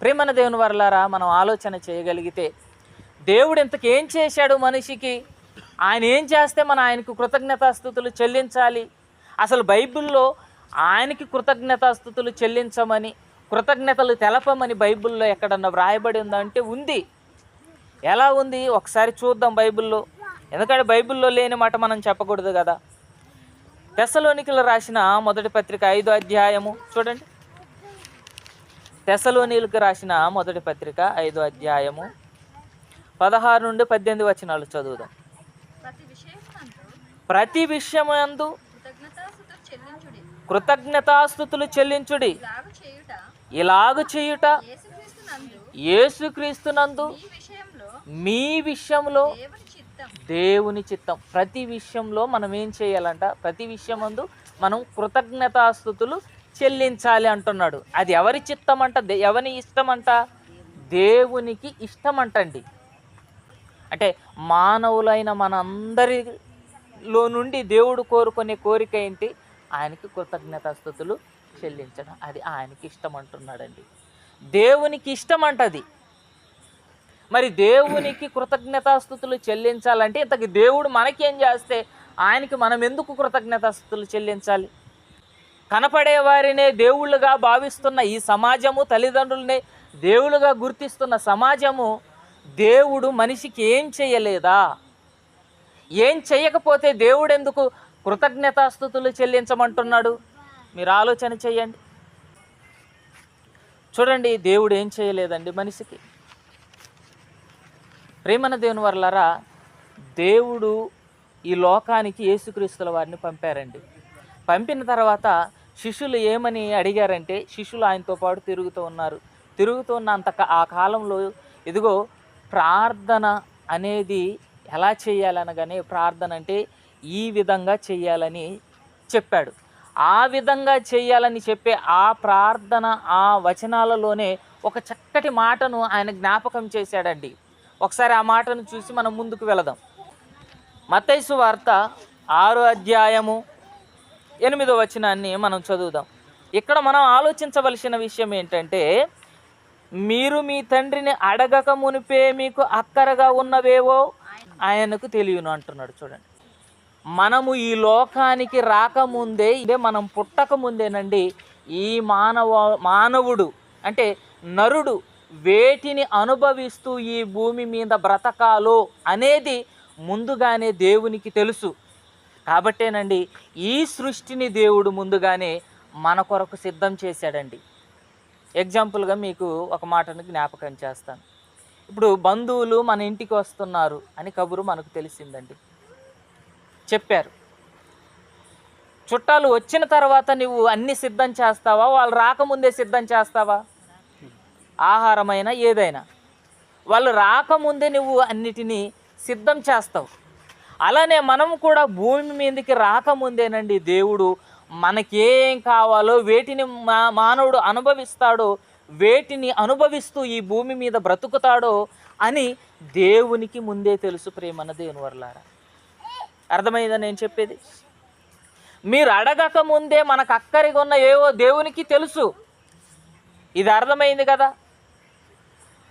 ప్రేమన దేవుని వర్లారా, మనం ఆలోచన చేయగలిగితే దేవుడు ఇంతకేం చేశాడు మనిషికి, ఆయన ఏం చేస్తే మనం ఆయనకు కృతజ్ఞతాస్తుతులు చెల్లించాలి? అసలు బైబిల్లో ఆయనకి కృతజ్ఞతాస్తుతులు చెల్లించమని, కృతజ్ఞతలు తెలపమని బైబిల్లో ఎక్కడన్నా వ్రాయబడి ఉందంటే ఉంది. ఎలా ఉంది ఒకసారి చూద్దాం బైబిల్లో. ఎందుకంటే బైబిల్లో లేని మాట మనం చెప్పకూడదు కదా. తెస్సలోనికలు రాసిన మొదటి పత్రిక 5వ అధ్యాయము చూడండి. తెస్సలోనికలకు రాసిన మొదటి పత్రిక 5వ అధ్యాయము 16 నుండి 18 వచనాలు చదువుదాం. ప్రతి విషయమందు కృతజ్ఞతాస్తుతులు చెల్లించుడి, ఇలాగు చేయుట యేసుక్రీస్తునందు మీ విషయంలో దేవుని చిత్తం. ప్రతి విషయంలో మనం ఏం చేయాలంట? ప్రతి విషయమందు మనం కృతజ్ఞతాస్తుతులు చెల్లించాలి అంటున్నాడు. అది ఎవరి చిత్తం అంట? ఎవరి ఇష్టం అంట? దేవునికి ఇష్టం అంటండి. అంటే మానవులైన మనందరిలో నుండి దేవుడు కోరుకునే కోరిక ఏంటి? ఆయనకి కృతజ్ఞతాస్తుతులు చెల్లించడం. అది ఆయనకి ఇష్టం అంటున్నాడండి. దేవునికి ఇష్టం అంటది. మరి దేవునికి కృతజ్ఞతాస్తుతులు చెల్లించాలంటే ఇంతకు దేవుడు మనకేం చేస్తే ఆయనకి మనం ఎందుకు కృతజ్ఞతాస్తుతులు చెల్లించాలి? కనపడే వారినే దేవుళ్ళుగా భావిస్తున్న ఈ సమాజము, తల్లిదండ్రులనే దేవుళ్ళుగా గుర్తిస్తున్న సమాజము, దేవుడు మనిషికి ఏం చేయలేదా? ఏం చేయకపోతే దేవుడు ఎందుకు కృతజ్ఞతాస్తుతులు చెల్లించమంటున్నాడు? మీరు ఆలోచన చేయండి. చూడండి, దేవుడు ఏం చేయలేదండి మనిషికి. ప్రేమన దేవుని వర్లారా, దేవుడు ఈ లోకానికి యేసుక్రీస్తుల వారిని పంపారండి. పంపిన తర్వాత శిష్యులు ఏమని అడిగారంటే, శిష్యులు ఆయనతో పాటు తిరుగుతూ ఉన్న ఆ కాలంలో ఇదిగో ప్రార్థన అనేది ఎలా చేయాలనగానే, ప్రార్థన అంటే ఈ విధంగా చేయాలని చెప్పాడు. ఆ విధంగా చేయాలని చెప్పే ఆ ప్రార్థన, ఆ వచనాలలోనే ఒక చక్కటి మాటను ఆయన జ్ఞాపకం చేశాడండి. ఒకసారి ఆ మాటను చూసి మనం ముందుకు వెళదాం. మత్తయి సువార్త 6వ అధ్యాయము 8వ వచనాన్ని మనం చదువుదాం. ఇక్కడ మనం ఆలోచించవలసిన విషయం ఏంటంటే, మీరు మీ తండ్రిని అడగక మునిపే మీకు అక్కరగా ఉన్నవేవో ఆయనకు తెలియను అంటున్నాడు. చూడండి, మనము ఈ లోకానికి రాకముందే, ఇదే మనం పుట్టక ముందేనండి, ఈ మానవుడు అంటే నరుడు వేటిని అనుభవిస్తూ ఈ భూమి మీద బ్రతకాలో అనేది ముందుగానే దేవునికి తెలుసు. కాబట్టేనండి ఈ సృష్టిని దేవుడు ముందుగానే మన కొరకు సిద్ధం చేశాడండి. ఎగ్జాంపుల్గా మీకు ఒక మాటను జ్ఞాపకం చేస్తాను. ఇప్పుడు బంధువులు మన ఇంటికి వస్తున్నారు అని కబురు మనకు తెలిసిందండి, చెప్పారు. చుట్టాలు వచ్చిన తర్వాత నువ్వు అన్నీ సిద్ధం చేస్తావా? వాళ్ళు రాకముందే సిద్ధం చేస్తావా? ఆహారమైనా ఏదైనా వాళ్ళు రాకముందే నువ్వు అన్నిటినీ సిద్ధం చేస్తావు. అలానే మనం కూడా భూమి మీదకి రాకముందేనండి దేవుడు మనకేం కావాలో, వేటిని మానవుడు అనుభవిస్తాడో, వేటిని అనుభవిస్తూ ఈ భూమి మీద బ్రతుకుతాడో అని దేవునికి ముందే తెలుసు. ప్రేమన దేవుని వర్లారా, అర్థమైందా నేను చెప్పేది? మీరు అడగక ముందే మనకు అక్కరిగా ఉన్న ఏవో దేవునికి తెలుసు. ఇది అర్థమైంది కదా?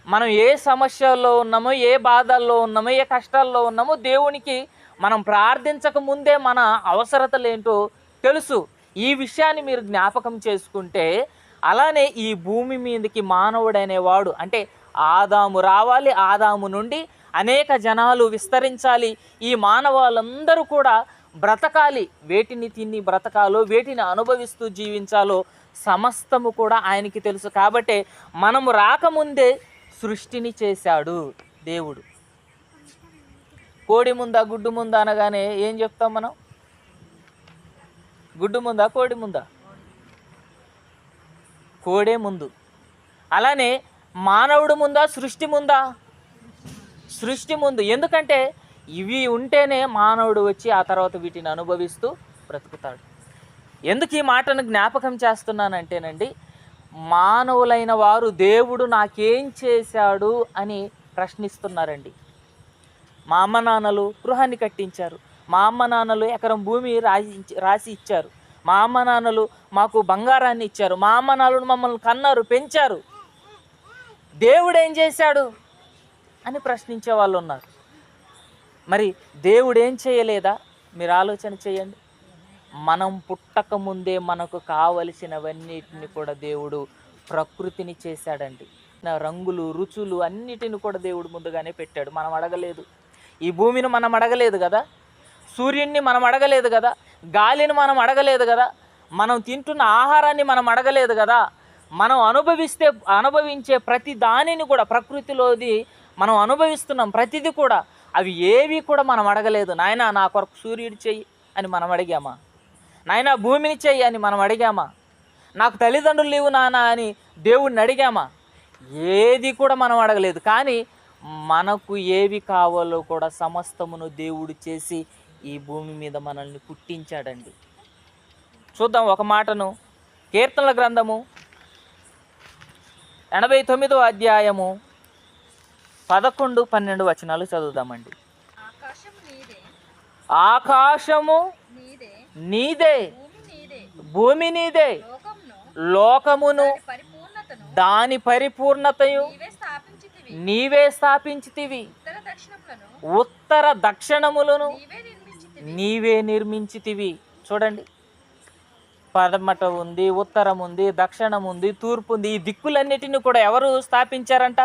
మనం ఏ సమస్యల్లో ఉన్నామో, ఏ బాధల్లో ఉన్నామో, ఏ కష్టాల్లో ఉన్నామో దేవునికి మనం ప్రార్థించక ముందే మన అవసరతలు ఏంటో తెలుసు. ఈ విషయాన్ని మీరు జ్ఞాపకం చేసుకుంటే, అలానే ఈ భూమి మీదకి మానవుడనేవాడు అంటే ఆదాము రావాలి, ఆదాము నుండి అనేక జనాలు విస్తరించాలి, ఈ మానవాళ్ళందరూ కూడా బ్రతకాలి. వేటిని తిని బ్రతకాలో, వేటిని అనుభవిస్తూ జీవించాలో సమస్తము కూడా ఆయనకి తెలుసు. కాబట్టే మనము రాకముందే సృష్టిని చేశాడు దేవుడు. కోడి ముందా గుడ్డు ముందా అనగానే ఏం చెప్తాం మనం? గుడ్డు ముందా కోడి ముందా? కోడే ముందు. అలానే మానవుడు ముందా సృష్టి ముందా? సృష్టి ముందు. ఎందుకంటే ఇవి ఉంటేనే మానవుడు వచ్చి ఆ తర్వాత వీటిని అనుభవిస్తూ బ్రతుకుతాడు. ఎందుకు ఈ మాటను జ్ఞాపకం చేస్తున్నానంటేనండి, మానవులైన వారు దేవుడు నాకేం చేశాడు అని ప్రశ్నిస్తున్నారండి. మా అమ్మ నాన్నలు గృహాన్ని కట్టించారు, మా అమ్మ నాన్నలు ఎకరం భూమి రాసి ఇచ్చారు, మా అమ్మ నాన్నలు మాకు బంగారాన్ని ఇచ్చారు, మా అమ్మ నాన్నలు మమ్మల్ని కన్నారు, పెంచారు. దేవుడు ఏం చేశాడు అని ప్రశ్నించే వాళ్ళు ఉన్నారు. మరి దేవుడు ఏం చేయలేదా? మీరు ఆలోచన చేయండి. మనం పుట్టక ముందే మనకు కావలసినవన్నిటిని కూడా దేవుడు ప్రకృతిని చేశాడండి. రంగులు, రుచులు అన్నిటిని కూడా దేవుడు ముందుగానే పెట్టాడు. మనం అడగలేదు. ఈ భూమిని మనం అడగలేదు కదా, సూర్యుడిని మనం అడగలేదు కదా, గాలిని మనం అడగలేదు కదా, మనం తింటున్న ఆహారాన్ని మనం అడగలేదు కదా. మనం అనుభవించే ప్రతి దానిని కూడా ప్రకృతిలోది మనం అనుభవిస్తున్నాం. ప్రతిదీ కూడా అవి ఏవి కూడా మనం అడగలేదు. నాయనా నా కొరకు సూర్యుడు చెయ్యి అని మనం అడిగామా? నాయనా భూమిని చెయ్యి అని మనం అడిగామా? నాకు తల్లిదండ్రులు లేవు నాన్న అని దేవుడిని అడిగామా? ఏది కూడా మనం అడగలేదు. కానీ మనకు ఏవి కావాలో కూడా సమస్తమును దేవుడు చేసి ఈ భూమి మీద మనల్ని పుట్టించాడండి. చూద్దాం ఒక మాటను. కీర్తనల గ్రంథము 89వ అధ్యాయము 11, 12 వచనాలు చదువుదామండి. ఆకాశము నీదే, భూమి నీదే, లోకమును దాని పరిపూర్ణతయు నీవే స్థాపించితివి, ఉత్తర దక్షిణములను నీవే నిర్మించితివి. చూడండి, పడమట ఉంది, ఉత్తరం ఉంది, దక్షిణం ఉంది, తూర్పు ఉంది. ఈ దిక్కులన్నిటిని కూడా ఎవరు స్థాపించారంట?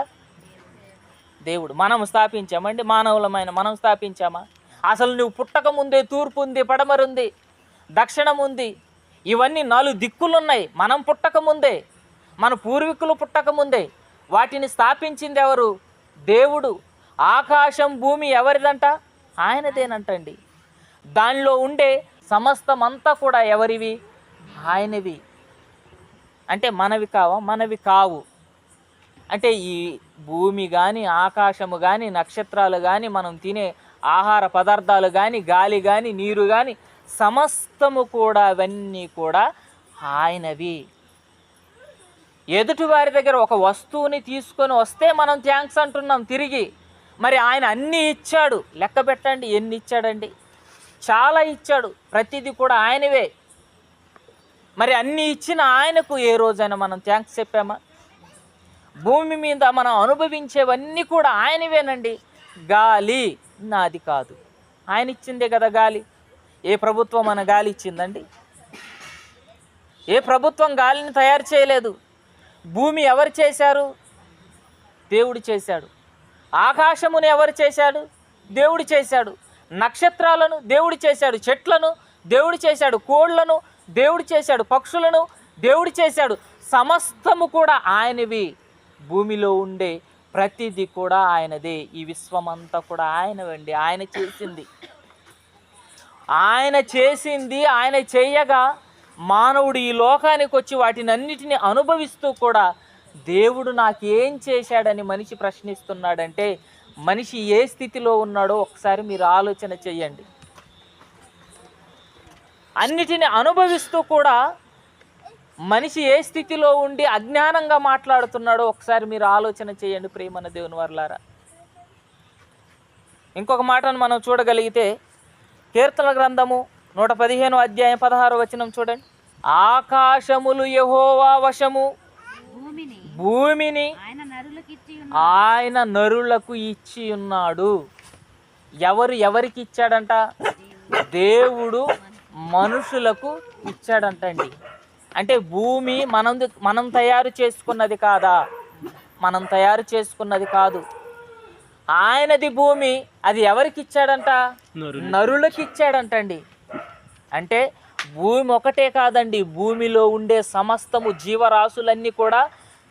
దేవుడు. మనం స్థాపించామండి? మానవులమైన మనం స్థాపించామా? అసలు నువ్వు పుట్టక ముందే తూర్పు ఉంది, పడమరుంది, దక్షిణం ఉంది. ఇవన్నీ 4 దిక్కులున్నాయి. మనం పుట్టక ముందే, మన పూర్వీకులు పుట్టక ముందే వాటిని స్థాపించింది ఎవరు? దేవుడు. ఆకాశం, భూమి ఎవరిదంట? ఆయనదేనంటండి. దానిలో ఉండే సమస్తమంతా కూడా ఎవరివి? ఆయనవి. అంటే మనవి కావా? మనవి కావు. అంటే ఈ భూమి కానీ, ఆకాశము కానీ, నక్షత్రాలు కానీ, మనం తినే ఆహార పదార్థాలు కానీ, గాలి కానీ, నీరు కానీ, సమస్తము కూడా అవన్నీ కూడా ఆయనవి. ఎదుటి వారి దగ్గర ఒక వస్తువుని తీసుకొని వస్తే మనం థ్యాంక్స్ అంటున్నాం తిరిగి. మరి ఆయన అన్నీ ఇచ్చాడు. లెక్క పెట్టండి ఎన్ని ఇచ్చాడండి? చాలా ఇచ్చాడు. ప్రతిదీ కూడా ఆయనవే. మరి అన్నీ ఇచ్చిన ఆయనకు ఏ రోజైనా మనం థ్యాంక్స్ చెప్పామా? భూమి మీద మనం అనుభవించేవన్నీ కూడా ఆయనవేనండి. గాలి నాది కాదు, ఆయన ఇచ్చిందే కదా గాలి. ఏ ప్రభుత్వం మన గాలి ఇచ్చిందండి? ఏ ప్రభుత్వం గాలిని తయారు చేయలేదు. భూమి ఎవరు చేశారు? దేవుడు చేశాడు. ఆకాశమును ఎవరు చేశాడు? దేవుడు చేశాడు. నక్షత్రాలను దేవుడు చేశాడు. చెట్లను దేవుడు చేశాడు. కోళ్లను దేవుడు చేశాడు. పక్షులను దేవుడు చేశాడు. సమస్తము కూడా ఆయనవి. భూమిలో ఉండే ప్రతిదీ కూడా ఆయనదే. ఈ విశ్వమంతా కూడా ఆయనవండి. ఆయన చేసింది. ఆయన చేయగా మానవుడు ఈ లోకానికి వచ్చి వాటిని అన్నిటిని అనుభవిస్తూ కూడా దేవుడు నాకేం చేశాడని మనిషి ప్రశ్నిస్తున్నాడంటే మనిషి ఏ స్థితిలో ఉన్నాడో ఒకసారి మీరు ఆలోచన చెయ్యండి. అన్నిటిని అనుభవిస్తూ కూడా మనిషి ఏ స్థితిలో ఉండి అజ్ఞానంగా మాట్లాడుతున్నాడో ఒకసారి మీరు ఆలోచన చేయండి ప్రియమైన దేవుని వర్లారా. ఇంకొక మాటను మనం చూడగలిగితే కీర్తన గ్రంథము 115వ అధ్యాయం 16వ వచనం చూడండి. ఆకాశములు యెహోవా వశము, భూమిని ఆయన నరులకు ఇచ్చి ఉన్నాడు. ఎవరికి ఇచ్చాడంట? దేవుడు మనుషులకు ఇచ్చాడంటండి. అంటే భూమి మనం తయారు చేసుకున్నది కాదా? మనం తయారు చేసుకున్నది కాదు. ఆయనది భూమి. అది ఎవరికి ఇచ్చాడంట? నరులకు ఇచ్చాడంటండి. అంటే భూమి ఒకటే కాదండి, భూమిలో ఉండే సమస్తము జీవరాశులన్నీ కూడా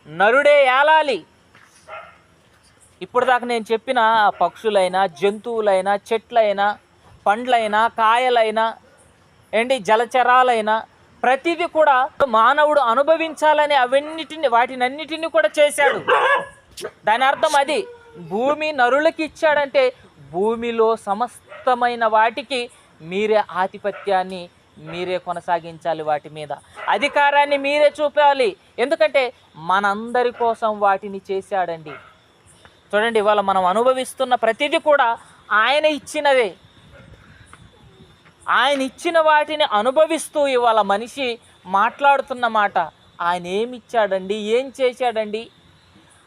నరుడే ఏలాలి. ఇప్పుడు దాకా నేను చెప్పిన పక్షులైనా, జంతువులైనా, చెట్లైనా, పండ్లైనా, కాయలైనా, జలచరాలైనా ప్రతిదీ కూడా మానవుడు అనుభవించాలని వాటినన్నిటిని కూడా చేశాడు. దాని అర్థం అది. భూమి నరులకి ఇచ్చాడంటే భూమిలో సమస్తమైన వాటికి మీరే ఆధిపత్యాన్ని మీరే కొనసాగించాలి. వాటి మీద అధికారాన్ని మీరే చూపాలి. ఎందుకంటే మనందరి కోసం వాటిని చేశాడండి. చూడండి, ఇవాళ మనం అనుభవిస్తున్న ప్రతిదీ కూడా ఆయన ఇచ్చినవే. ఆయన ఇచ్చిన వాటిని అనుభవిస్తూ ఇవాళ మనిషి మాట్లాడుతున్న మాట, ఆయన ఏమి ఇచ్చాడండి, ఏం చేశాడండి?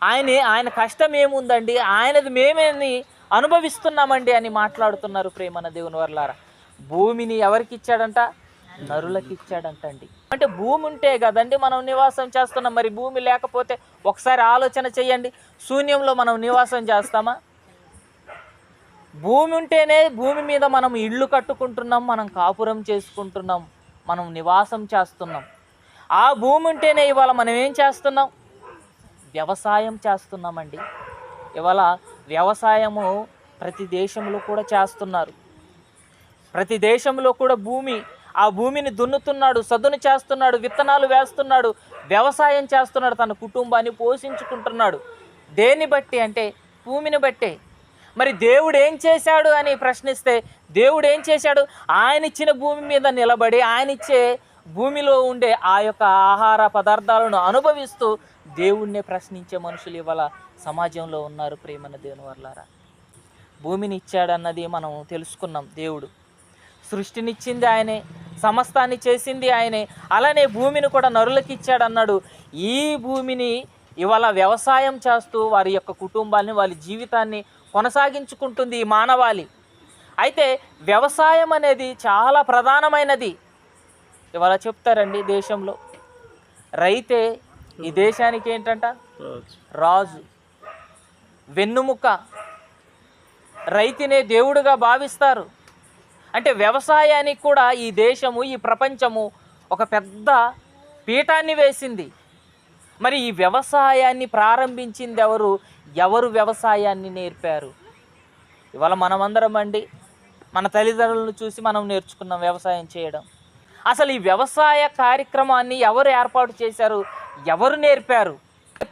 ఆయన కష్టం ఏముందండి, ఆయనది మేమేమి అనుభవిస్తున్నామండి అని మాట్లాడుతున్నారు ప్రేమన దేవుని వర్లారా. భూమిని ఎవరికి ఇచ్చాడంట? నరులకి ఇచ్చాడంట అండి. అంటే భూమి ఉంటే కదండి మనం నివాసం చేస్తున్నాం. మరి భూమి లేకపోతే ఒకసారి ఆలోచన చెయ్యండి, శూన్యంలో మనం నివాసం చేస్తామా? భూమి ఉంటేనే భూమి మీద మనం ఇళ్ళు కట్టుకుంటున్నాం, మనం కాపురం చేసుకుంటున్నాం, మనం నివాసం చేస్తున్నాం. ఆ భూమి ఉంటేనే ఇవాళ మనం ఏం చేస్తున్నాం? వ్యవసాయం చేస్తున్నామండి. ఇవాళ వ్యవసాయము ప్రతి దేశంలో కూడా చేస్తున్నారు. ప్రతి దేశంలో కూడా ఆ భూమిని దున్నుతున్నాడు, సదును చేస్తున్నాడు, విత్తనాలు వేస్తున్నాడు, వ్యవసాయం చేస్తున్నాడు, తన కుటుంబాన్ని పోషించుకుంటున్నాడు. దేన్ని బట్టి అంటే భూమిని బట్టే. మరి దేవుడు ఏం చేశాడు అని ప్రశ్నిస్తే, దేవుడు ఏం చేశాడు? ఆయన ఇచ్చిన భూమి మీద నిలబడి ఆయన ఇచ్చే భూమిలో ఉండే ఆ యొక్క ఆహార పదార్థాలను అనుభవిస్తూ దేవుణ్ణే ప్రశ్నించే మనుషులు ఇవాళ సమాజంలో ఉన్నారు ప్రేమన దేవుని వర్లారా. భూమిని ఇచ్చాడన్నది మనం తెలుసుకున్నాం. దేవుడు సృష్టినిచ్చింది ఆయనే, సమస్తాన్ని చేసింది ఆయనే, అలానే భూమిని కూడా నరులకి ఇచ్చాడన్నాడు. ఈ భూమిని ఇవాళ వ్యవసాయం చేస్తూ వారి యొక్క కుటుంబాన్ని, వారి జీవితాన్ని కొనసాగించుకుంటుంది ఈ మానవాళి. అయితే వ్యవసాయం అనేది చాలా ప్రధానమైనది. ఇవాళ చెప్తారండి, దేశంలో రైతే ఈ దేశానికి ఏంటంట? రాజు, వెన్నుముక్క. రైతునే దేవుడుగా భావిస్తారు. అంటే వ్యవసాయానికి కూడా ఈ దేశము, ఈ ప్రపంచము ఒక పెద్ద పీఠాన్ని వేసింది. మరి ఈ వ్యవసాయాన్ని ప్రారంభించింది ఎవరు? ఎవరు వ్యవసాయాన్ని నేర్పారు? ఇవాళ మనమందరం అండి మన తల్లిదండ్రులను చూసి మనం నేర్చుకున్నాం వ్యవసాయం చేయడం. అసలు ఈ వ్యవసాయ కార్యక్రమాన్ని ఎవరు ఏర్పాటు చేశారు? ఎవరు నేర్పారు?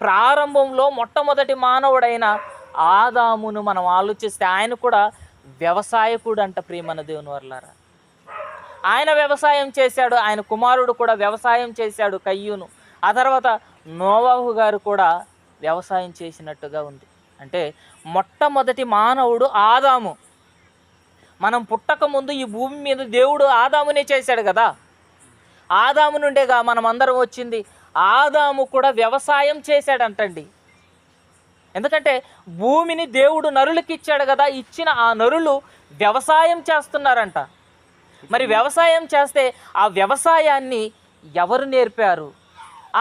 ప్రారంభంలో మొట్టమొదటి మానవుడైన ఆదామును మనం ఆలోచిస్తే ఆయన కూడా వ్యవసాయకుడు అంట ప్రియమన దేవుని వర్లారా. ఆయన వ్యవసాయం చేశాడు, ఆయన కుమారుడు కూడా వ్యవసాయం చేశాడు, కయ్యూను. ఆ తర్వాత నోవాహు గారు కూడా వ్యవసాయం చేసినట్టుగా ఉంది. అంటే మొట్టమొదటి మానవుడు ఆదాము. మనం పుట్టక ముందు ఈ భూమి మీద దేవుడు ఆదామునే చేశాడు కదా. ఆదాము నుండేగా మనం అందరం వచ్చింది. ఆదాము కూడా వ్యవసాయం చేశాడంటండి. ఎందుకంటే భూమిని దేవుడు నరులకి ఇచ్చాడు కదా, ఇచ్చిన ఆ నరులు వ్యవసాయం చేస్తున్నారంట. మరి వ్యవసాయం చేస్తే ఆ వ్యవసాయాన్ని ఎవరు నేర్పారు?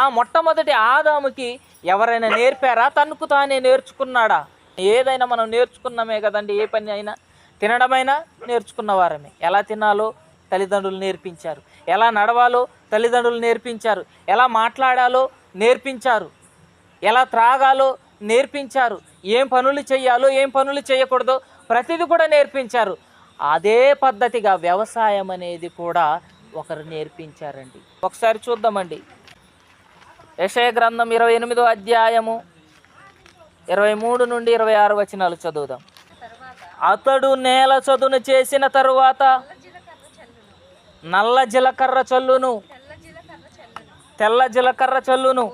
ఆ మొట్టమొదటి ఆదాముకి ఎవరైనా నేర్పారా? తనకు తానే నేర్చుకున్నాడా? ఏదైనా మనం నేర్చుకున్నామే కదండి. ఏ పని అయినా, తినడమైనా నేర్చుకున్న వారమే. ఎలా తినాలో తల్లిదండ్రులు నేర్పించారు, ఎలా నడవాలో తల్లిదండ్రులు నేర్పించారు, ఎలా మాట్లాడాలో నేర్పించారు, ఎలా త్రాగాలో నేర్పించారు, ఏం పనులు చేయాలో ఏం పనులు చేయకూడదో ప్రతిదీ కూడా నేర్పించారు. అదే పద్ధతిగా వ్యవసాయం అనేది కూడా ఒకరు నేర్పించారండి. ఒకసారి చూద్దామండి, యెషయా గ్రంథం 28వ అధ్యాయము 23 నుండి 26 వచనాలు చదువుదాం. అతడు నేల చదును చేసిన తరువాత నల్ల జీలకర్ర చల్లును, తెల్ల జీలకర్ర చల్లును,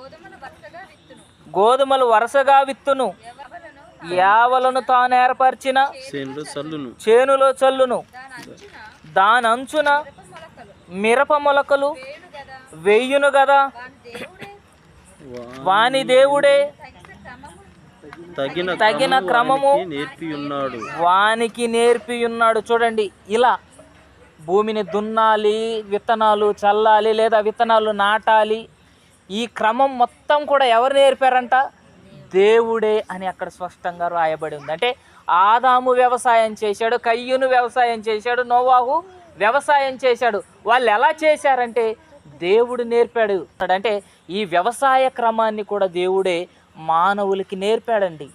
గోధుమలు వరుసగా విత్తును, యావలను తాను ఏర్పరిచిన చేనులో చల్లును, దాని అంచున మిరప మొలకలు వేయును గదా. వాని దేవుడే తగిన క్రమము వానికి నేర్పి ఉన్నాడు. చూడండి, ఇలా భూమిని దున్నాలి, విత్తనాలు చల్లాలి, లేదా విత్తనాలు నాటాలి, ఈ క్రమం మొత్తం కూడా ఎవరు నేర్పారంట? దేవుడే అని అక్కడ స్పష్టంగా రాయబడి ఉంది. అంటే ఆదాము వ్యవసాయం చేశాడు, కయ్యూను వ్యవసాయం చేశాడు, నోవాహు వ్యవసాయం చేశాడు. వాళ్ళు ఎలా చేశారంటే దేవుడు నేర్పాడు. అంటే ఈ వ్యవసాయ క్రమాన్ని కూడా దేవుడే మానవులకి నేర్పాడండి.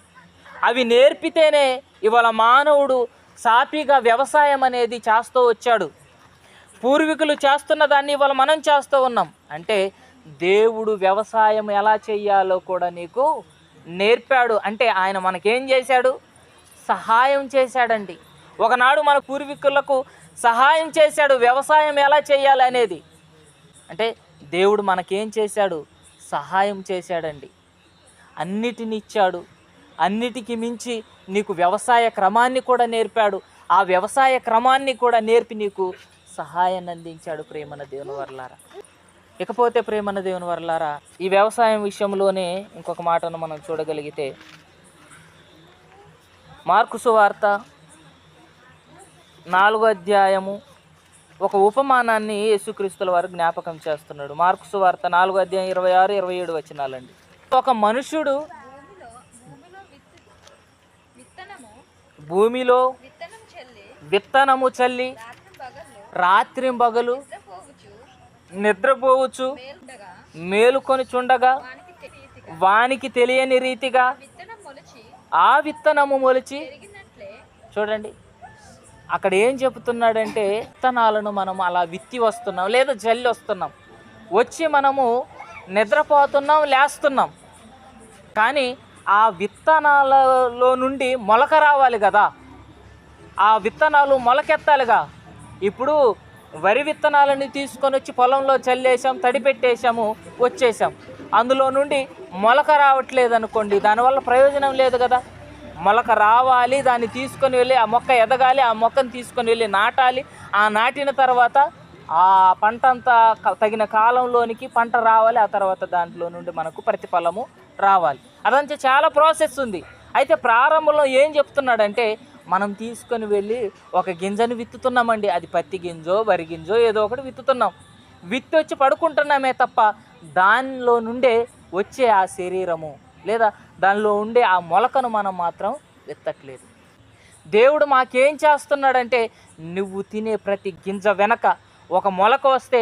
అవి నేర్పితేనే ఇవాళ మానవుడు సాఫీగా వ్యవసాయం అనేది చేస్తూ వచ్చాడు. పూర్వీకులు చేస్తున్న దాన్ని ఇవాళ మనం చేస్తూ ఉన్నాం. అంటే దేవుడు వ్యవసాయం ఎలా చేయాలో కూడా నీకు నేర్పాడు. అంటే ఆయన మనకేం చేశాడు? సహాయం చేశాడండి. ఒకనాడు మన పూర్వీకులకు సహాయం చేశాడు వ్యవసాయం ఎలా చేయాలి అనేది. అంటే దేవుడు మనకేం చేశాడు? సహాయం చేశాడండి. అన్నిటిని ఇచ్చాడు, అన్నిటికీ మించి నీకు వ్యవసాయ క్రమాన్ని కూడా నేర్పాడు. ఆ వ్యవసాయ క్రమాన్ని కూడా నేర్పి నీకు సహాయాన్ని అందించాడు ప్రేమన దేవుని వర్లారా. ఇకపోతే ప్రేమన్న దేవుని వర్లారా, ఈ వ్యవసాయం విషయంలోనే ఇంకొక మాటను మనం చూడగలిగితే, మార్కు సువార్త 4వ అధ్యాయము ఒక ఉపమానాన్ని యేసుక్రీస్తుల వారు జ్ఞాపకం చేస్తున్నాడు. మార్కు సువార్త 4వ అధ్యాయం 26, 27 వచనాలండి. ఒక మనుషుడు భూమిలో విత్తనము చల్లి రాత్రింబగలు నిద్రపోవచ్చు మేలుకొని చుండగా వానికి తెలియని రీతిగా ఆ విత్తనము మొలిచి, చూడండి అక్కడ ఏం చెబుతున్నాడంటే, విత్తనాలను మనం అలా విత్తి వస్తున్నాం లేదా జల్లి వస్తున్నాం, వచ్చి మనము నిద్రపోతున్నాం, లేస్తున్నాం. కానీ ఆ విత్తనాలలో నుండి మొలక రావాలి కదా, ఆ విత్తనాలు మొలకెత్తాలిగా. ఇప్పుడు వరి విత్తనాలని తీసుకొని వచ్చి పొలంలో చల్లేసాం, తడిపెట్టేసాము, వచ్చేసాం. అందులో నుండి మొలక రావట్లేదు అనుకోండి, దానివల్ల ప్రయోజనం లేదు కదా. మొలక రావాలి, దాన్ని తీసుకొని వెళ్ళి ఆ మొక్క ఎదగాలి, ఆ మొక్కను తీసుకొని వెళ్ళి నాటాలి. ఆ నాటిన తర్వాత ఆ పంట అంతా తగిన కాలంలోనికి పంట రావాలి. ఆ తర్వాత దాంట్లో నుండి మనకు ప్రతిఫలము రావాలి. అదంతా చాలా ప్రాసెస్ ఉంది. అయితే ప్రారంభంలో ఏం చెప్తున్నాడంటే, మనం తీసుకొని వెళ్ళి ఒక గింజను విత్తుతున్నామండి. అది పత్తి గింజో వరి గింజో ఏదో ఒకటి విత్తుతున్నాం. విత్తి వచ్చి పడుకుంటున్నామే తప్ప దానిలో నుండే వచ్చే ఆ శరీరము లేదా దానిలో ఉండే ఆ మొలకను మనం మాత్రం విత్తట్లేదు. దేవుడు మాకేం చేస్తున్నాడంటే, నువ్వు తినే ప్రతి గింజ వెనక ఒక మొలక వస్తే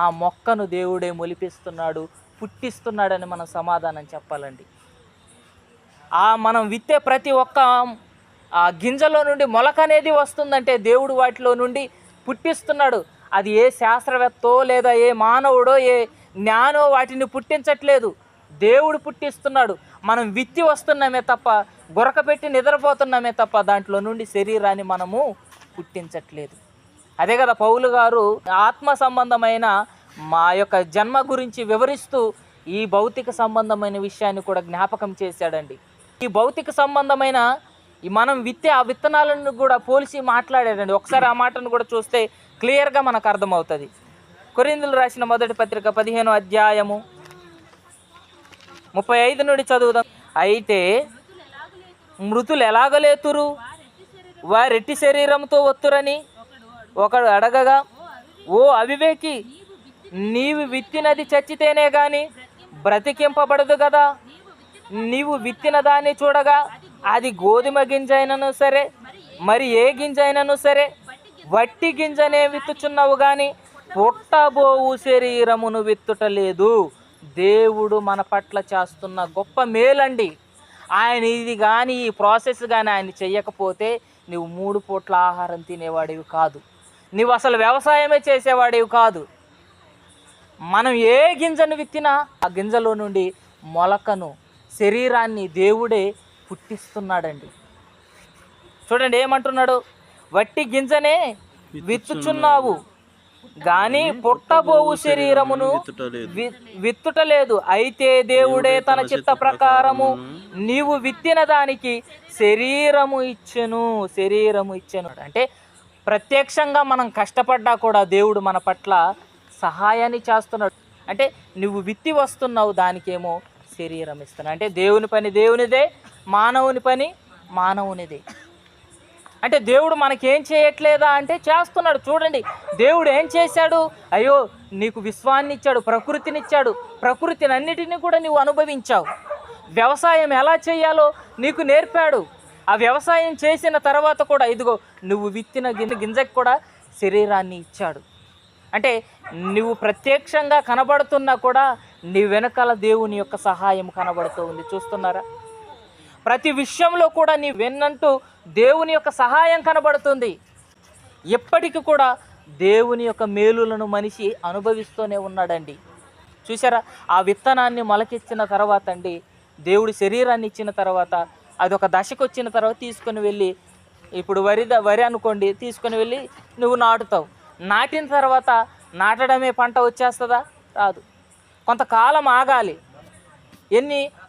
ఆ మొక్కను దేవుడే మొలిపిస్తున్నాడు, పుట్టిస్తున్నాడని మనం సమాధానం చెప్పాలండి. మనం విత్తే ప్రతి ఒక్క ఆ గింజలో నుండి మొలక అనేది వస్తుందంటే దేవుడు వాటిలో నుండి పుట్టిస్తున్నాడు. అది ఏ శాస్త్రవేత్తో లేదా ఏ మానవుడో ఏ జ్ఞానో వాటిని పుట్టించట్లేదు, దేవుడు పుట్టిస్తున్నాడు. మనం విత్తి వస్తున్నామే తప్ప, గురకపెట్టి నిద్రపోతున్నామే తప్ప దాంట్లో నుండి శరీరాన్ని మనము పుట్టించట్లేదు. అదే కదా పౌలు గారు ఆత్మ సంబంధమైన మా యొక్క జన్మ గురించి వివరిస్తూ ఈ భౌతిక సంబంధమైన విషయాన్ని కూడా జ్ఞాపకం చేశాడండి. ఈ భౌతిక సంబంధమైన మనం విత్తే ఆ విత్తనాలను కూడా పోల్చి మాట్లాడాడండి. ఒకసారి ఆ మాటను కూడా చూస్తే క్లియర్గా మనకు అర్థమవుతుంది. కొరింథీయులకు రాసిన మొదటి పత్రిక 15వ అధ్యాయము 35 నుండి చదువుదాం. అయితే మృతులు ఎలాగలేతురు, వారెట్టి శరీరంతో వత్తురని ఒకడు అడగగా, ఓ అవివేకి, నీవు విత్తినది చచ్చితేనే గాని బ్రతికింపబడదు కదా. నీవు విత్తిన దాన్ని చూడగా అది గోధుమ గింజ అయినను సరే, మరి ఏ గింజ అయినను సరే, వట్టి గింజనే విత్తుచున్నావు కానీ పుట్టబోవు శరీరమును విత్తుటలేదు. దేవుడు మన పట్ల చేస్తున్న గొప్ప మేలండి. ఆయన ఇది కానీ ఈ ప్రాసెస్ కానీ ఆయన చెయ్యకపోతే నువ్వు 3 పూట్ల ఆహారం తినేవాడివి కాదు, నువ్వు అసలు వ్యవసాయమే చేసేవాడివి కాదు. మనం ఏ గింజను విత్తినా ఆ గింజలో నుండి మొలకను, శరీరాన్ని దేవుడే పుట్టిస్తున్నాడండి. చూడండి ఏమంటున్నాడు, వట్టి గింజనే విత్తుచున్నావు గాని పుట్టబోవు శరీరమును విత్తుటలేదు. అయితే దేవుడే తన చిత్త ప్రకారము నీవు విత్తిన దానికి శరీరము ఇచ్చెను. అంటే ప్రత్యక్షంగా మనం కష్టపడ్డా కూడా దేవుడు మన పట్ల సహాయాన్ని చేస్తున్నాడు. అంటే నువ్వు విత్తి వస్తున్నావు, దానికేమో శరీరం ఇస్తున్నాడు. అంటే దేవుని పని దేవునిదే, మానవుని పని మానవునిదే. అంటే దేవుడు మనకేం చేయట్లేదా అంటే చేస్తున్నాడు. చూడండి దేవుడు ఏం చేశాడు, అయ్యో నీకు విశ్వాన్ని ఇచ్చాడు, ప్రకృతినిచ్చాడు, ప్రకృతిని అన్నిటినీ కూడా నువ్వు అనుభవించావు. వ్యవసాయం ఎలా చేయాలో నీకు నేర్పాడు. ఆ వ్యవసాయం చేసిన తర్వాత కూడా ఇదిగో నువ్వు విత్తిన గింజకి కూడా శరీరాన్ని ఇచ్చాడు. అంటే నువ్వు ప్రత్యక్షంగా కనబడుతున్నా కూడా నీ వెనకాల దేవుని యొక్క సహాయం కనబడుతూ ఉంది. చూస్తున్నారా? ప్రతి విషయంలో కూడా నీ వెన్నంటూ దేవుని యొక్క సహాయం కనబడుతుంది. ఎప్పటికీ కూడా దేవుని యొక్క మేలులను మనిషి అనుభవిస్తూనే ఉన్నాడండి. చూసారా? ఆ విత్తనాన్ని మొలకెచ్చిన తర్వాత అండి, దేవుడి శరీరాన్ని ఇచ్చిన తర్వాత అదొక దశకు వచ్చిన తర్వాత తీసుకొని వెళ్ళి, ఇప్పుడు వరి అనుకోండి, తీసుకొని వెళ్ళి నువ్వు నాటుతావు. నాటిన తర్వాత నాటడమే పంట వచ్చేస్తుందా? రాదు. కొంతకాలం ఆగాలి.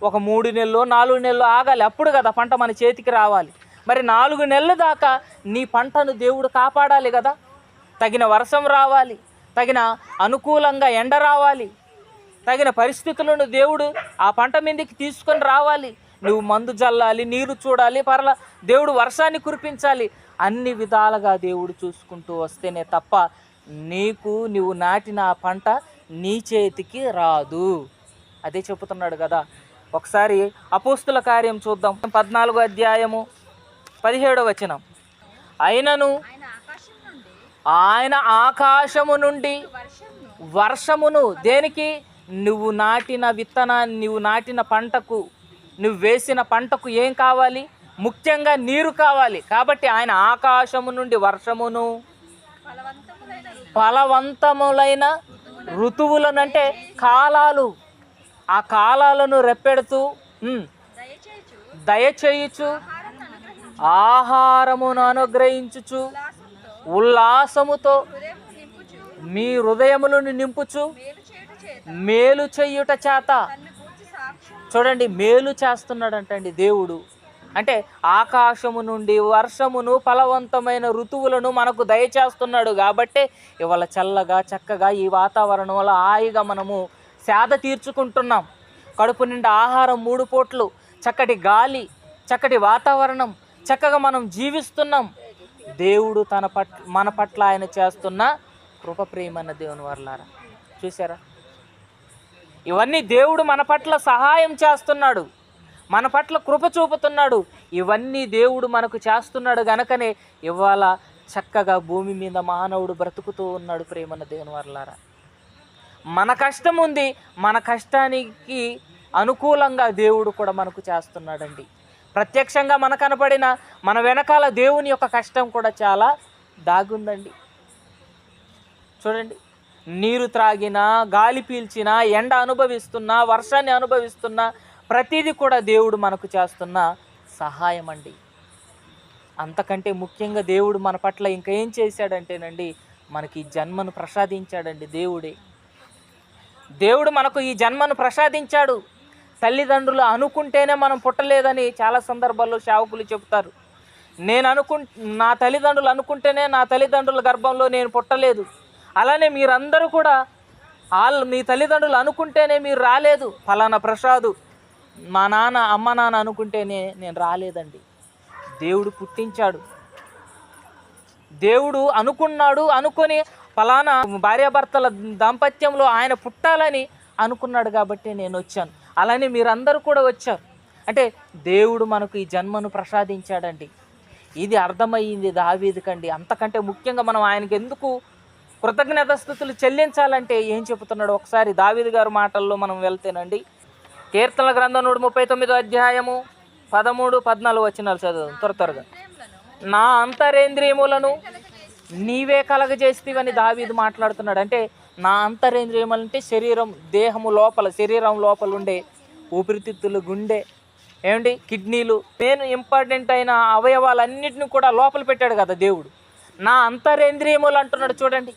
ఒక 3 నెలలు 4 నెలలు ఆగాలి. అప్పుడు కదా పంట మన చేతికి రావాలి. మరి 4 నెలల దాకా నీ పంటను దేవుడు కాపాడాలి కదా. తగిన వర్షం రావాలి, తగిన అనుకూలంగా ఎండ రావాలి, తగిన పరిస్థితులను దేవుడు ఆ పంట మీదకి తీసుకొని రావాలి. నువ్వు మందు జల్లాలి, నీరు చూడాలి, దేవుడు వర్షాన్ని కురిపించాలి. అన్ని విధాలుగా దేవుడు చూసుకుంటూ వస్తేనే తప్ప నువ్వు నాటిన ఆ పంట నీ చేతికి రాదు. అదే చెబుతున్నాడు కదా. ఒకసారి అపోస్తుల కార్యం చూద్దాం, 14వ అధ్యాయము 17వ వచనం. అయినను ఆయన ఆకాశము నుండి వర్షమును దేనికి? నువ్వు నాటిన విత్తనాన్ని, నువ్వు నాటిన పంటకు, నువ్వు వేసిన పంటకు ఏం కావాలి? ముఖ్యంగా నీరు కావాలి. కాబట్టి ఆయన ఆకాశము నుండి వర్షమును, ఫలవంతములైన ఋతువులనంటే కాలాలు, ఆ కాలాలను రెప్పెడుతూ దయచేయుచు ఆహారమును అనుగ్రహించుచు ఉల్లాసముతో మీ హృదయములను నింపుచు మేలు చెయ్యుట చేత. చూడండి, మేలు చేస్తున్నాడంటండి దేవుడు. అంటే ఆకాశము నుండి వర్షమును, ఫలవంతమైన ఋతువులను మనకు దయచేస్తున్నాడు. కాబట్టే ఇవాళ చల్లగా చక్కగా ఈ వాతావరణం వల్ల హాయిగా మనము సేద తీర్చుకుంటున్నాం. కడుపు నిండా ఆహారం, 3 పూట్లు, చక్కటి గాలి, చక్కటి వాతావరణం, చక్కగా మనం జీవిస్తున్నాం. దేవుడు మన పట్ల ఆయన చేస్తున్న కృప, ప్రేమన్న దేవుని వర్లారా. చూసారా, ఇవన్నీ దేవుడు మన పట్ల సహాయం చేస్తున్నాడు, మన పట్ల కృప చూపుతున్నాడు. ఇవన్నీ దేవుడు మనకు చేస్తున్నాడు గనకనే ఇవాళ చక్కగా భూమి మీద మానవుడు బ్రతుకుతూ ఉన్నాడు. ప్రేమన్న దేవుని వర్లారా, మన కష్టం ఉంది, మన కష్టానికి అనుకూలంగా దేవుడు కూడా మనకు చేస్తున్నాడండి. ప్రత్యక్షంగా మనకు కనపడిన మన వెనకాల దేవుని యొక్క కష్టం కూడా చాలా దాగుందండి. చూడండి, నీరు త్రాగినా, గాలి పీల్చినా, ఎండ అనుభవిస్తున్నా, వర్షాన్ని అనుభవిస్తున్నా, ప్రతిదీ కూడా దేవుడు మనకు చేస్తున్న సహాయం అండి. అంతకంటే ముఖ్యంగా దేవుడు మన పట్ల ఇంకా ఏం చేశాడంటేనండి, మనకి ఈ జన్మను ప్రసాదించాడండి. దేవుడు మనకు ఈ జన్మను ప్రసాదించాడు. తల్లిదండ్రులు అనుకుంటేనే మనం పుట్టలేదని చాలా సందర్భాల్లో సేవకులు చెబుతారు. నా తల్లిదండ్రులు అనుకుంటేనే నా తల్లిదండ్రుల గర్భంలో నేను పుట్టలేదు. అలానే మీరందరూ కూడా మీ తల్లిదండ్రులు అనుకుంటేనే మీరు రాలేదు. ఫలానా ప్రసాదు, మా నాన్న, అమ్మ నాన్న అనుకుంటేనే నేను రాలేదండి. దేవుడు పుట్టించాడు. దేవుడు అనుకున్నాడు, అనుకొని ఫలానా భార్యాభర్తల దాంపత్యంలో ఆయన పుట్టాలని అనుకున్నాడు కాబట్టి నేను వచ్చాను. అలానే మీరందరూ కూడా వచ్చారు. అంటే దేవుడు మనకు ఈ జన్మను ప్రసాదించాడండి. ఇది అర్థమయ్యింది దావీదుకండి. అంతకంటే ముఖ్యంగా మనం ఆయనకి ఎందుకు కృతజ్ఞతాస్తుతులు చెల్లించాలంటే ఏం చెబుతున్నాడు ఒకసారి దావీదు గారి మాటల్లో మనం వెళ్తేనండి. కీర్తనల గ్రంథం 139వ అధ్యాయము 13, 14 వచనాలు చదువు త్వరగా. నా అంతరేంద్రియములను నీవే కలగజేస్తేవని దావీదు మాట్లాడుతున్నాడు. అంటే నా అంతరేంద్రియములంటే శరీరం లోపల ఉండే ఊపిరితిత్తులు, గుండె, కిడ్నీలు, మెయిన్ ఇంపార్టెంట్ అయిన అవయవాలన్నిటిని కూడా లోపల పెట్టాడు కదా దేవుడు. నా అంతరేంద్రియములు అంటున్నాడు. చూడండి,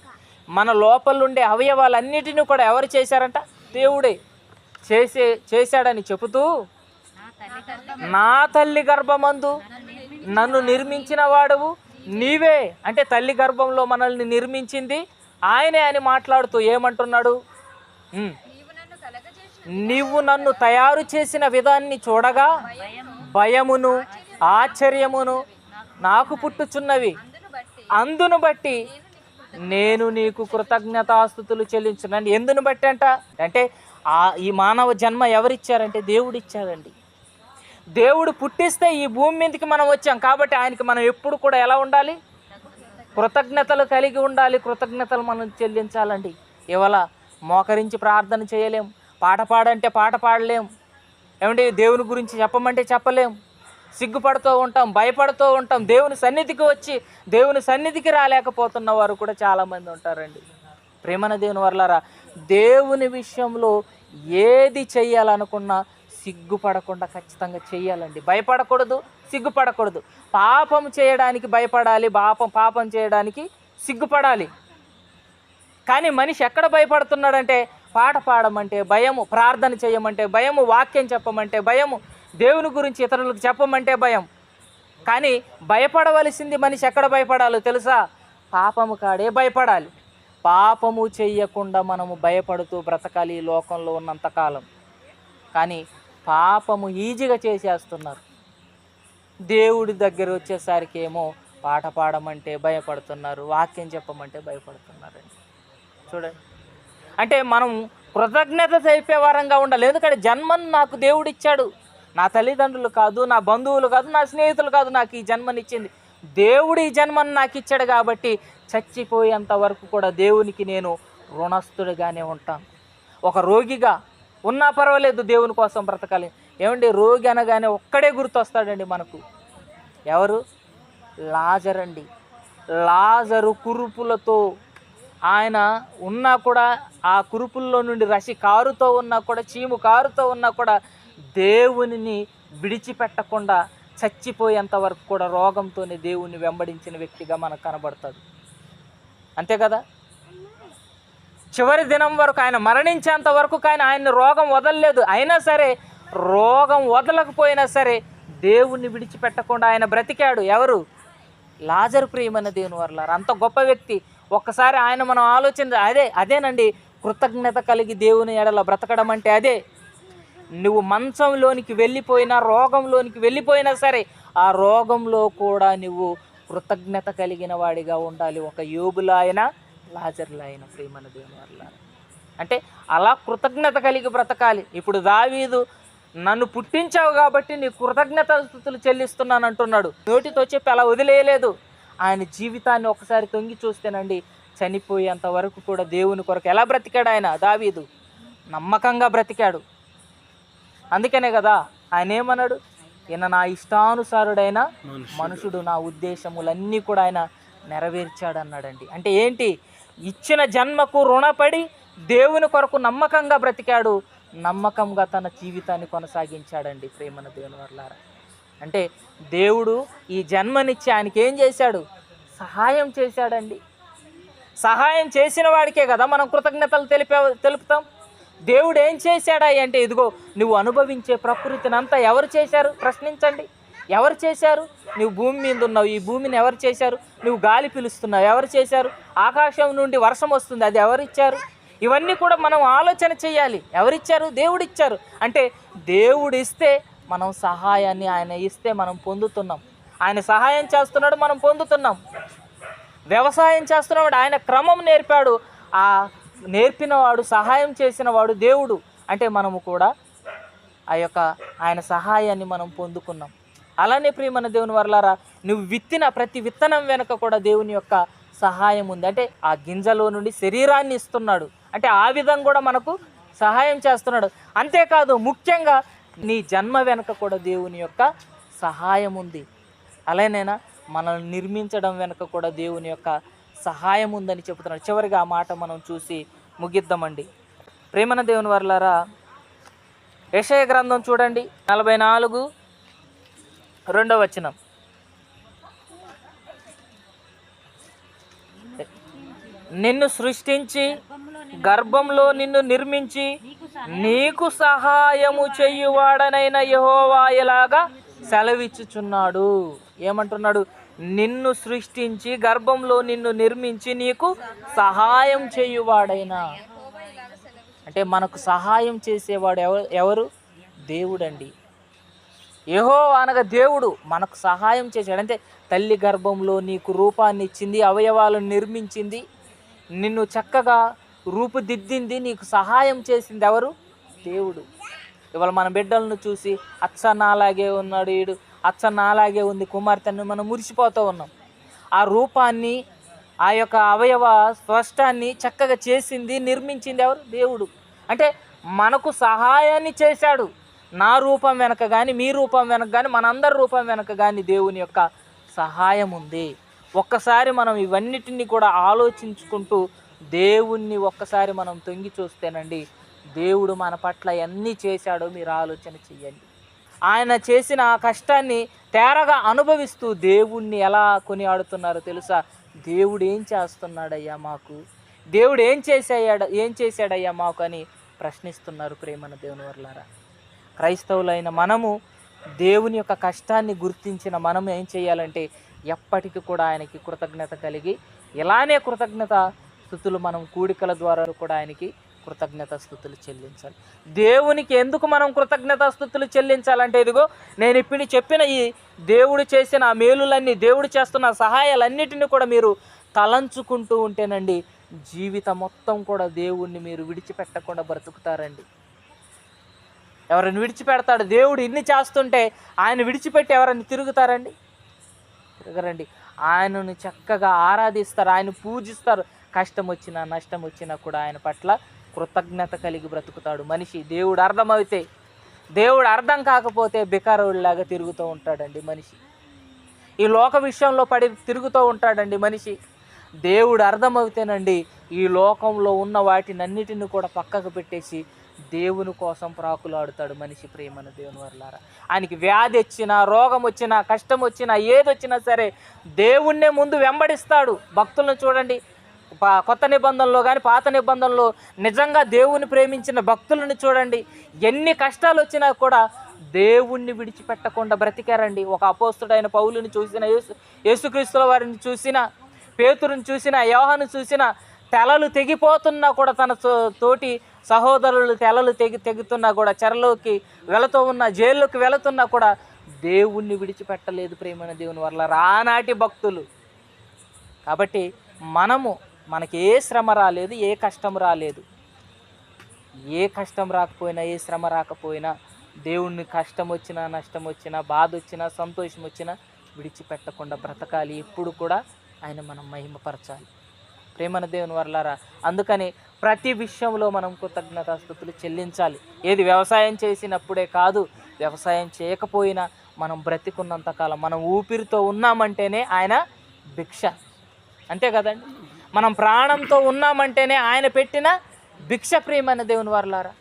మన లోపల ఉండే అవయవాలన్నిటిని కూడా ఎవరు చేశారంట? దేవుడే చేశాడని చెబుతూ, నా తల్లి గర్భమందు నన్ను నిర్మించిన వాడువు నీవే. అంటే తల్లి గర్భంలో మనల్ని నిర్మించింది ఆయనే అని మాట్లాడుతూ ఏమంటున్నాడు? నీవు నన్ను తయారు చేసిన విధాన్ని చూడగా భయమును ఆశ్చర్యమును నాకు పుట్టుచున్నవి. అందును బట్టి నేను నీకు కృతజ్ఞతాస్తుతులు చెల్లించున్నాను. ఎందును బట్టి అంటే ఈ మానవ జన్మ ఎవరిచ్చారంటే దేవుడు ఇచ్చాడండి. దేవుడు పుట్టిస్తే ఈ భూమి మీదకి మనం వచ్చాం. కాబట్టి ఆయనకి మనం ఎప్పుడు కూడా ఎలా ఉండాలి? కృతజ్ఞతలు కలిగి ఉండాలి. కృతజ్ఞతలు మనం చెల్లించాలండి. ఇవాళ మోకరించి ప్రార్థన చేయలేం, పాట పాడంటే పాట పాడలేం, దేవుని గురించి చెప్పమంటే చెప్పలేం, సిగ్గుపడుతూ ఉంటాం, భయపడుతూ ఉంటాం. దేవుని సన్నిధికి వచ్చి దేవుని సన్నిధికి రాలేకపోతున్న వారు కూడా చాలామంది ఉంటారండి. ప్రేమన దేవుని వర్లారా, దేవుని విషయంలో ఏది చెయ్యాలనుకున్నా సిగ్గుపడకుండా ఖచ్చితంగా చెయ్యాలండి. భయపడకూడదు, సిగ్గుపడకూడదు. పాపం చేయడానికి భయపడాలి, పాపం చేయడానికి సిగ్గుపడాలి. కానీ మనిషి ఎక్కడ భయపడుతున్నాడంటే పాట పాడమంటే భయము, ప్రార్థన చేయమంటే భయము, వాక్యం చెప్పమంటే భయము, దేవుని గురించి ఇతరులకు చెప్పమంటే భయం. కానీ భయపడవలసింది మనిషి ఎక్కడ భయపడాలో తెలుసా? పాపము కాడే భయపడాలి. పాపము చెయ్యకుండా మనము భయపడుతూ బ్రతకాలి ఈ లోకంలో ఉన్నంతకాలం. కానీ పాపము ఈజీగా చేసేస్తున్నారు. దేవుడి దగ్గర వచ్చేసరికి ఏమో పాట పాడమంటే భయపడుతున్నారు, వాక్యం చెప్పమంటే భయపడుతున్నారండి. చూడండి, అంటే మనం కృతజ్ఞత తెలిపే వారంగా ఉండాలి. ఎందుకంటే జన్మను నాకు దేవుడు ఇచ్చాడు. నా తల్లిదండ్రులు కాదు, నా బంధువులు కాదు, నా స్నేహితులు కాదు నాకు ఈ జన్మనిచ్చింది. దేవుడు ఈ జన్మను నాకు ఇచ్చాడు కాబట్టి చచ్చిపోయేంత వరకు కూడా దేవునికి నేను రుణస్థుడిగానే ఉంటాను. ఒక రోగిగా ఉన్నా పర్వాలేదు, దేవుని కోసం బ్రతకాలి. ఏమండి, రోగి అనగానే ఒక్కడే గుర్తొస్తాడండి మనకు. ఎవరు? లాజర్ అండి. లాజరు కురుపులతో ఆయన ఉన్నా కూడా, ఆ కురుపుల్లో నుండి రసి కారుతో ఉన్నా కూడా, చీము కారుతో ఉన్నా కూడా దేవునిని విడిచిపెట్టకుండా చచ్చిపోయేంత వరకు కూడా రోగంతోనే దేవుణ్ణి వెంబడించిన వ్యక్తిగా మనకు కనబడతాడు. అంతే కదా? చివరి దినం వరకు, ఆయన మరణించేంత వరకు కానీ ఆయన రోగం వదలలేదు. అయినా సరే, రోగం వదలకపోయినా సరే దేవుణ్ణి విడిచిపెట్టకుండా ఆయన బ్రతికాడు. ఎవరు? లాజరు ప్రియమైన దేవుని వర్లారా, అంత గొప్ప వ్యక్తి. ఒక్కసారి ఆయన మనం ఆలోచన అదేనండి కృతజ్ఞత కలిగి దేవుని ఎడల బ్రతకడం అంటే అదే. నువ్వు మంచంలోనికి వెళ్ళిపోయినా, రోగంలోనికి వెళ్ళిపోయినా సరే, ఆ రోగంలో కూడా నువ్వు కృతజ్ఞత కలిగిన వాడిగా ఉండాలి. ఒక యోబులా అయినా, లాజర్లా అయినా ప్రియమైన దేవుని వర్లారా. అంటే అలా కృతజ్ఞత కలిగి బ్రతకాలి. ఇప్పుడు దావీదు, నన్ను పుట్టించావు కాబట్టి నీ కృతజ్ఞతాస్తుతులు చెల్లిస్తున్నాను అంటున్నాడు. నోటితో చెప్పి అలా వదిలేయలేదు. ఆయన జీవితాన్ని ఒకసారి తొంగి చూస్తేనండి, చనిపోయేంత వరకు కూడా దేవుని కొరకు ఎలా బ్రతికాడు ఆయన దావీదు? నమ్మకంగా బ్రతికాడు. అందుకనే కదా ఆయన ఏమన్నాడు? ఈయన నా ఇష్టానుసారుడైన మనుషుడు, నా ఉద్దేశములన్నీ కూడా ఆయన నెరవేర్చాడు అన్నాడండి. అంటే ఏంటి? ఇచ్చిన జన్మకు రుణపడి దేవుని కొరకు నమ్మకంగా బ్రతికాడు, నమ్మకంగా తన జీవితాన్ని కొనసాగించాడండి ప్రేమన దేవుని వర్లారా. అంటే దేవుడు ఈ జన్మనిచ్చి ఆయనకి ఏం చేశాడు? సహాయం చేశాడండి. సహాయం చేసిన వాడికే కదా మనం కృతజ్ఞతలు తెలుపుతాం. దేవుడు ఏం చేశాడా అంటే, ఇదిగో నువ్వు అనుభవించే ప్రకృతిని అంతా ఎవరు చేశారు? ప్రశ్నించండి. ఎవరు చేశారు? నువ్వు భూమి మీద ఉన్నావు, ఈ భూమిని ఎవరు చేశారు? నువ్వు గాలి పిలుస్తున్నావు, ఎవరు చేశారు? ఆకాశం నుండి వర్షం వస్తుంది, అది ఎవరిచ్చారు? ఇవన్నీ కూడా మనం ఆలోచన చేయాలి. ఎవరిచ్చారు? దేవుడిచ్చారు. అంటే దేవుడు ఇస్తే మనం సహాయాన్ని, ఆయన ఇస్తే మనం పొందుతున్నాం. ఆయన సహాయం చేస్తున్నాడు, మనం పొందుతున్నాం. వ్యవసాయం చేస్తున్నాడు, ఆయన క్రమం నేర్పాడు, ఆ నేర్పినవాడు, సహాయం చేసిన వాడు దేవుడు. అంటే మనము కూడా ఆ యొక్క ఆయన సహాయాన్ని మనం పొందుకున్నాం. అలానే ప్రియమైన దేవుని వర్లారా, నువ్వు విత్తిన ప్రతి విత్తనం వెనుక కూడా దేవుని యొక్క సహాయం ఉంది. అంటే ఆ గింజలో నుండి శరీరాన్ని ఇస్తున్నాడు, అంటే ఆ విధంగా కూడా మనకు సహాయం చేస్తున్నాడు. అంతేకాదు, ముఖ్యంగా నీ జన్మ వెనుక కూడా దేవుని యొక్క సహాయం ఉంది. అలానేనా మనల్ని నిర్మించడం వెనుక కూడా దేవుని యొక్క సహాయం ఉందని చెబుతున్నాడు. చివరిగా ఆ మాట మనం చూసి ముగిద్దామండి. ప్రేమన దేవుని వర్లారా, యెషయా గ్రంథం చూడండి, 44:2 నిన్ను సృష్టించి గర్భంలో నిన్ను నిర్మించి నీకు సహాయము చెయ్యువాడనైన యెహోవా ఎలాగా సెలవిచ్చుచున్నాడు. ఏమంటున్నాడు? నిన్ను సృష్టించి గర్భంలో నిన్ను నిర్మించి నీకు సహాయం చేయువాడైనా. అంటే మనకు సహాయం చేసేవాడు ఎవరు? దేవుడండి. యెహోవా అనగా దేవుడు మనకు సహాయం చేశాడు. అంటే తల్లి గర్భంలో నీకు రూపాన్ని ఇచ్చింది, అవయవాలను నిర్మించింది, నిన్ను చక్కగా రూపుదిద్దింది, నీకు సహాయం చేసింది ఎవరు? దేవుడు. ఇవాళ మన బిడ్డలను చూసి అచ్చ నాలాగే ఉన్నాడు, వీడు అచ్చ నాలాగే ఉంది కుమార్తెను మనం మురిసిపోతూ ఉన్నాం. ఆ రూపాన్ని, ఆ యొక్క అవయవ స్పష్టాన్ని చక్కగా చేసింది, నిర్మించింది ఎవరు? దేవుడు. అంటే మనకు సహాయాన్ని చేశాడు. నా రూపం వెనక కానీ, మీ రూపం వెనక కానీ, మనందరి రూపం వెనక కానీ దేవుని యొక్క సహాయం ఉంది. ఒక్కసారి మనం ఇవన్నిటిని కూడా ఆలోచించుకుంటూ దేవుణ్ణి ఒక్కసారి మనం తొంగి చూస్తేనండి, దేవుడు మన పట్ల ఎన్ని చేశాడో మీరు ఆలోచన చెయ్యండి. ఆయన చేసిన ఆ కష్టాన్ని తేరగా అనుభవిస్తూ దేవుణ్ణి ఎలా కొనియాడుతున్నారో తెలుసా? దేవుడు ఏం చేస్తున్నాడయ్యా మాకు, దేవుడు ఏం చేశాడయ్యా మాకు అని ప్రశ్నిస్తున్నారు ప్రేమన దేవుని వర్లారా. క్రైస్తవులైన మనము దేవుని యొక్క కష్టాన్ని గుర్తించిన మనం ఏం చేయాలంటే, ఎప్పటికీ కూడా ఆయనకి కృతజ్ఞత కలిగి ఇలానే కృతజ్ఞత స్తుతులు మనం కూడికల ద్వారా కూడా ఆయనకి కృతజ్ఞతాస్తుతులు చెల్లించాలి. దేవునికి ఎందుకు మనం కృతజ్ఞతాస్తుతులు చెల్లించాలంటే, ఇదిగో నేను ఇప్పుడు చెప్పిన ఈ దేవుడు చేసిన ఆ మేలులన్నీ, దేవుడు చేస్తున్న సహాయాలన్నిటిని కూడా మీరు తలంచుకుంటూ ఉంటేనండి, జీవితం మొత్తం కూడా దేవుణ్ణి మీరు విడిచిపెట్టకుండా బ్రతుకుతారండి. ఎవరిని విడిచిపెడతాడు? దేవుడు ఇన్ని చేస్తుంటే ఆయన విడిచిపెట్టి ఎవరైనా తిరుగుతారండి? తిరగరండి. ఆయనను చక్కగా ఆరాధిస్తారు, ఆయన పూజిస్తారు. కష్టం వచ్చినా నష్టం వచ్చినా కూడా ఆయన పట్ల కృతజ్ఞత కలిగి బ్రతుకుతాడు మనిషి. దేవుడు అర్థమైతే, దేవుడు అర్థం కాకపోతే బికారుడిలాగా తిరుగుతూ ఉంటాడండి మనిషి. ఈ లోక విషయంలో పడి తిరుగుతూ ఉంటాడండి మనిషి. దేవుడు అర్థమవుతేనండి ఈ లోకంలో ఉన్న వాటినన్నిటిని కూడా పక్కకు పెట్టేసి దేవుని కోసం ప్రాకులాడుతాడు మనిషి. ప్రేమను దేవుని వర్లారా, ఆయనకి వ్యాధి వచ్చినా, రోగం వచ్చినా, కష్టం వచ్చినా, ఏదొచ్చినా సరే దేవుణ్ణే ముందు వెంబడిస్తాడు. భక్తులను చూడండి, కొత్త నిబంధనలో కానీ పాత నిబంధనలో నిజంగా దేవుని ప్రేమించిన భక్తులను చూడండి, ఎన్ని కష్టాలు వచ్చినా కూడా దేవుణ్ణి విడిచిపెట్టకుండా బ్రతికారండి. ఒక అపోస్తుడైన పౌలుని చూసిన, యేసుక్రీస్తుల వారిని చూసిన, పేతురుని చూసిన, యోహాను చూసిన, తెలలు తెగిపోతున్నా కూడా తన తోటి సహోదరులు తెలలు తెగుతున్నా కూడా, చెరలోకి వెళుతూ ఉన్న, జైల్లోకి వెళుతున్నా కూడా దేవుణ్ణి విడిచిపెట్టలేదు ప్రేమైన దేవుని వల్ల ఆనాటి భక్తులు. కాబట్టి మనకి ఏ శ్రమ రాలేదు, ఏ కష్టం రాలేదు. ఏ కష్టం రాకపోయినా, ఏ శ్రమ రాకపోయినా, దేవుణ్ణి కష్టం వచ్చినా, నష్టం వచ్చినా, బాధ వచ్చినా, సంతోషం వచ్చినా విడిచిపెట్టకుండా బ్రతకాలి. ఎప్పుడు కూడా ఆయన మనం మహిమపరచాలి ప్రేమన దేవుని వర్లారా. అందుకని ప్రతి విషయంలో మనం కృతజ్ఞతాస్తుతులు చెల్లించాలి. ఏది వ్యవసాయం చేసినప్పుడే కాదు, వ్యవసాయం చేయకపోయినా మనం బ్రతికున్నంతకాలం, మనం ఊపిరితో ఉన్నామంటేనే ఆయన భిక్ష, అంతే కదండి. మనం ప్రాణంతో ఉన్నామంటేనే ఆయన పెట్టిన భిక్ష ప్రేమన దేవుని వర్లారా.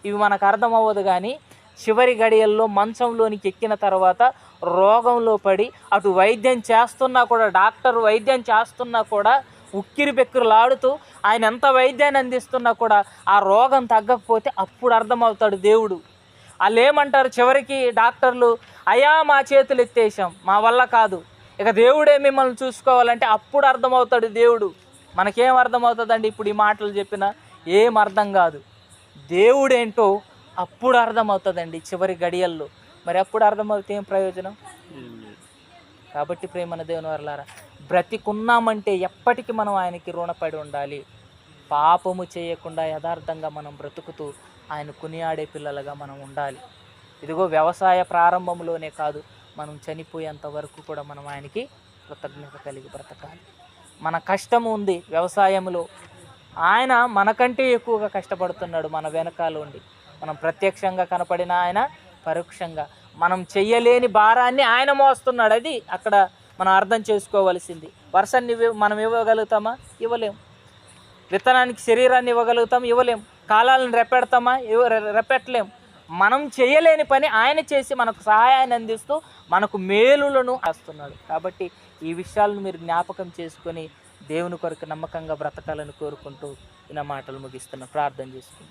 ఇవి మనకు అర్థం అవ్వదు, కానీ చివరి గడియల్లో మంచంలోనికి ఎక్కిన తర్వాత రోగంలో పడి అటు వైద్యం చేస్తున్నా కూడా, డాక్టర్ వైద్యం చేస్తున్నా కూడా ఉక్కిరి బెక్కిరిలాడుతూ ఆయన ఎంత వైద్యాన్ని అందిస్తున్నా కూడా ఆ రోగం తగ్గకపోతే అప్పుడు అర్థమవుతాడు దేవుడు. వాళ్ళు ఏమంటారు చివరికి డాక్టర్లు, అయ్యా మా చేతులు ఎత్తేసాం, మా వల్ల కాదు, ఇక దేవుడే మిమ్మల్ని చూసుకోవాలంటే అప్పుడు అర్థమవుతాడు దేవుడు. మనకేం అర్థమవుతుందండి? ఇప్పుడు ఈ మాటలు చెప్పినా ఏం అర్థం కాదు. దేవుడేంటో అప్పుడు అర్థమవుతుందండి చివరి గడియల్లో. మరి అప్పుడు అర్థమవుతే ఏం ప్రయోజనం? కాబట్టి ప్రేమన దేవుని వర్లారా, బ్రతికున్నామంటే ఎప్పటికీ మనం ఆయనకి రుణపడి ఉండాలి. పాపము చేయకుండా యథార్థంగా మనం బ్రతుకుతూ ఆయన కొనియాడే పిల్లలుగా మనం ఉండాలి. ఇదిగో వ్యవసాయ ప్రారంభంలోనే కాదు, మనం చనిపోయేంత వరకు కూడా మనం ఆయనకి కృతజ్ఞత కలిగి బ్రతకాలి. మన కష్టం ఉంది వ్యవసాయంలో, ఆయన మనకంటే ఎక్కువగా కష్టపడుతున్నాడు మన వెనకాల ఉండి. మనం ప్రత్యక్షంగా కనపడిన ఆయన పరోక్షంగా మనం చెయ్యలేని భారాన్ని ఆయన మోస్తున్నాడు. అది అక్కడ మనం అర్థం చేసుకోవలసింది. వర్షాన్ని మనం ఇవ్వగలుగుతామా? ఇవ్వలేం. విత్తనానికి శరీరాన్ని ఇవ్వగలుగుతాం? ఇవ్వలేం. కాలాలను రెప్పెడతామా? రెప్పెట్టలేం. మనం చేయలేని పని ఆయన చేసి మనకు సహాయాన్ని అందిస్తూ మనకు మేలులను చేస్తున్నాడు. కాబట్టి ఈ విషయాలను మీరు జ్ఞాపకం చేసుకొని దేవుని కొరకు నమ్మకంగా బ్రతకాలని కోరుకుంటూ నా మాటలు ముగిస్తున్నా. ప్రార్థన చేసుకుంటాం.